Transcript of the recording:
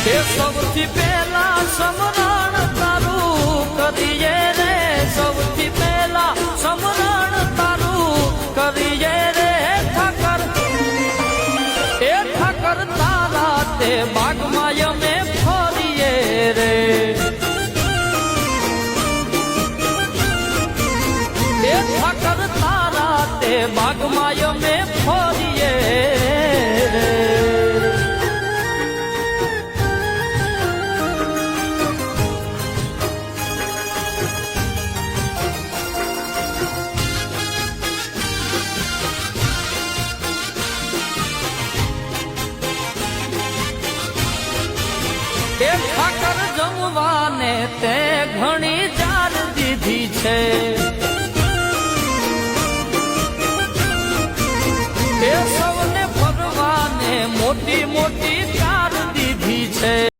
તે સૌથી પહેલા સમરણ તારું કરીએ રે, સૌથી પહેલા સમરણ તારું કરીએ રે ઠાકર. એ ઠાકર તારા તે બાગમાં અમે ફરીએ રે. એ ઠાકર તારા તે બાગમાં અમે ફરીએ રે. એ ઠાકર જમવાને તે ઘણી જાર દીધી છે.